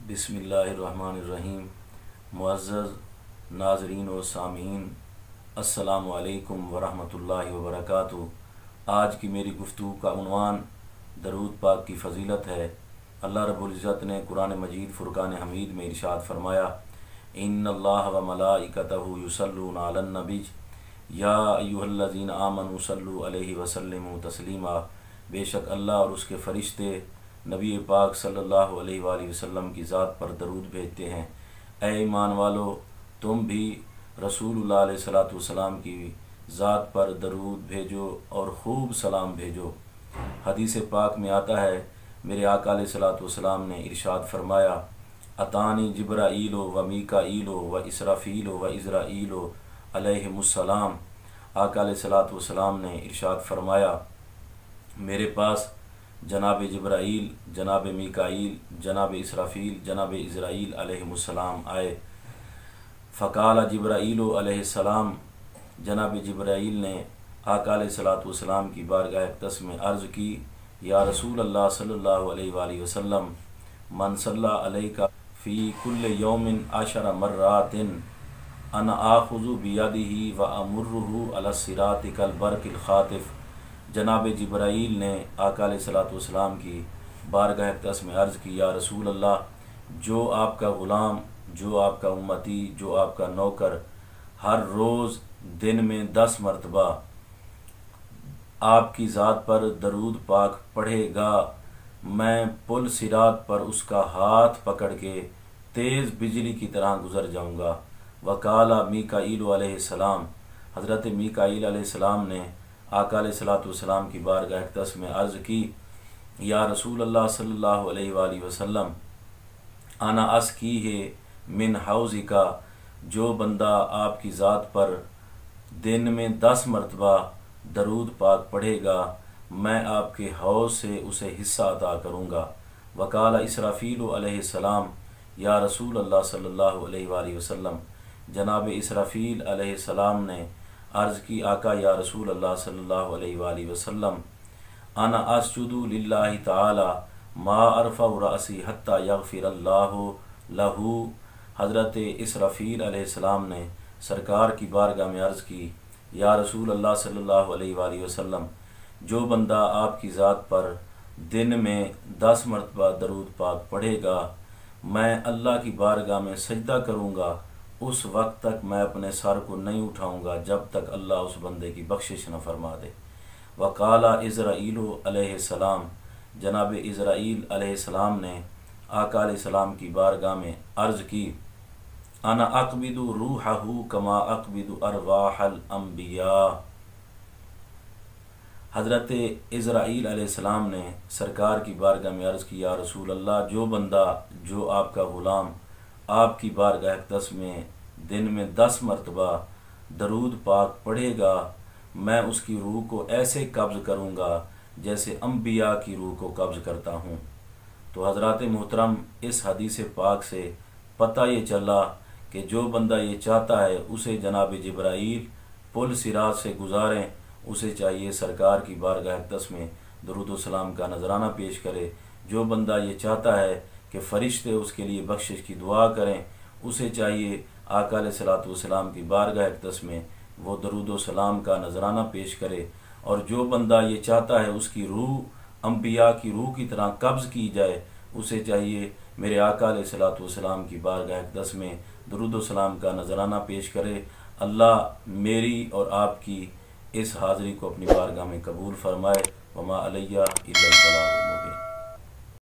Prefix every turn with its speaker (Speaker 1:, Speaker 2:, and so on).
Speaker 1: बिस्मिल्लाहिर्रहमानिर्रहीम। मुअज़्ज़ज़ नाज़रीन व सामीन, अस्सलामु अलैकुम वरहमतुल्लाहि वबरकातुहू। आज की मेरी गुफ्तगू का उन्वान दरूद पाक की फ़ज़ीलत है। अल्लाह रब्बुल इज़्ज़त ने कुरान मजीद फ़ुरक़ान हमीद में इरशाद फरमाया, इन्नल्लाह व मलाइकतहू युसल्लूना अलन नबी या अय्युहल्लज़ीना आमनू सल्लू अलैहि वसल्लिमू तस्लीमा। बेशक अल्लाह और उसके फ़रिश्ते नबी पाक सल्लल्लाहु अलैहि वसल्लम की ज़ात पर दरूद भेजते हैं। ए ईमान वालो, तुम भी रसूलुल्लाह अलैहिस्सलातु वस्सलाम की ज़ात पर दरूद भेजो और ख़ूब सलाम भेजो। हदीस पाक में आता है, मेरे आका अलैहिस्सलातु वस्सलाम ने इरशाद फरमाया, अतानी जिब्राईलो व मीकाईलो व इसराफीलो व इज़राईलो अलैहिमुस्सलाम। आका अलैहिस्सलातु वस्सलाम ने इरशाद फरमाया, मेरे पास जनाब जिब्राईल, जनाब मीकाईल, जनाब इसराफील, जनाब इज़राईल अलैहिमुस्सलाम आए। फ़काल जिब्राईलो अलैहिस्सलाम, जनाब जिब्राईल ने आका अलैहिस्सलातु वस्सलाम की बारगाह अक़दस में अर्ज़ की, या रसूल अल्लाह सल्लल्लाहु अलैहि वसल्लम, मन सल्ला अलैका फ़ी कुल्लि यौमिन अशरा मर्रातिन अना आख़ुज़ु बियदिही व अमुर्रुहु अला सिराति कल बरक़िल ख़ातिफ़। जनाब जिब्राईल ने आका अलैहिस्सलातु वस्सलाम की बारगाह अक़दस में अर्ज़ की, या रसूल अल्लाह, जो आपका ग़ुलाम, जो आपका उम्मती, जो आपका नौकर हर रोज़ दिन में 10 मरतबा आपकी ज़ात पर दरूद पाक पढ़ेगा, मैं पुल सिरात पर उसका हाथ पकड़ के तेज़ बिजली की तरह गुज़र जाऊँगा। वकाला मीकाईल अलैहिस्सलाम, हज़रत मीकाईल अलैहिस्सलाम ने आका अलैहिस्सलातु वस्सलाम की बारगाह अक़दस में अर्ज़ की, या रसूल अल्लाह सल्लल्लाहु अलैहि वसल्लम, आना अस्कीहे मिन हौज़िका, जो बंदा आपकी ज़ात पर दिन में 10 मरतबा दरूद पाक पढ़ेगा, मैं आपके हौज़ से उसे हिस्सा अता करूँगा। वकाला इसराफील अलैहिस्सलाम, या रसूल अल्लाह सल्लल्लाहु अलैहि वसल्लम, जनाब इसराफील अलैहिस्सलाम ने अर्ज़ की, आका या रसूल अल्लाह सल्लल्लाहु अलैहि वसल्लम, अना अस्जुदु लिल्लाहि ताला मा अरफ़उ रअसी हत्ता यग़फ़िरल्लाहु लहू। हज़रत इसराफील अलैहिस्सलाम ने सरकार की बारगाह में अर्ज़ की, या रसूल अल्लाह सल्लल्लाहु अलैहि वसल्लम, जो बंदा आपकी ज़ात पर दिन में 10 मरतबा दरूद पाक पढ़ेगा, मैं अल्लाह की बारगाह में सजदा करूँगा, उस वक्त तक मैं अपने सर को नहीं उठाऊँगा जब तक अल्लाह उस बंदे की बख्शिश न फरमा दे। वकाला इज़राईल अलैहिस्सलाम, जनाब इज़राईल अलैहिस्सलाम ने आका अलैहिस्सलाम की बारगाह में अर्ज़ की, अना अक़बिदु रूहहू कमा अक़बिदु अरवाहल अंबिया। हज़रत इज़राईल अलैहिस्सलाम ने सरकार की बारगाह में अर्ज़ की, या रसूल अल्लाह, जो बंदा, जो आपका ग़ुलाम आपकी बारगाह अक़दस में दिन में 10 मरतबा दरूद पाक पढ़ेगा, मैं उसकी रूह को ऐसे कब्ज़ करूँगा जैसे अंबिया की रूह को कब्ज़ करता हूँ। तो हज़रात मोहतरम, इस हदीस पाक से पता ये चला कि जो बंदा ये चाहता है उसे जनाब जिब्राईल पुल सिरात से गुज़ारें, उसे चाहिए सरकार की बारगाह अक़दस में दरूद व सलाम का नजराना पेश करे। जो बंदा ये चाहता है कि फ़रिश्ते उसके लिए बख्शिश की दुआ करें, उसे चाहिए आका अलैहिस्सलातु वस्सलाम की बारगाह अक़दस में वो दरूद व सलाम का नजराना पेश करे। और जो बंदा ये चाहता है उसकी रूह अंबिया की रूह की तरह कब्ज़ की जाए, उसे चाहिए मेरे आका अलैहिस्सलातु वस्सलाम की बारगाह अक़दस में दरूद व सलाम का नजराना पेश करे। अल्लाह मेरी और आपकी इस हाज़िरी को अपनी बारगाह में कबूल फरमाए। वमा अलैया इल्लल बलागुल मुबीन।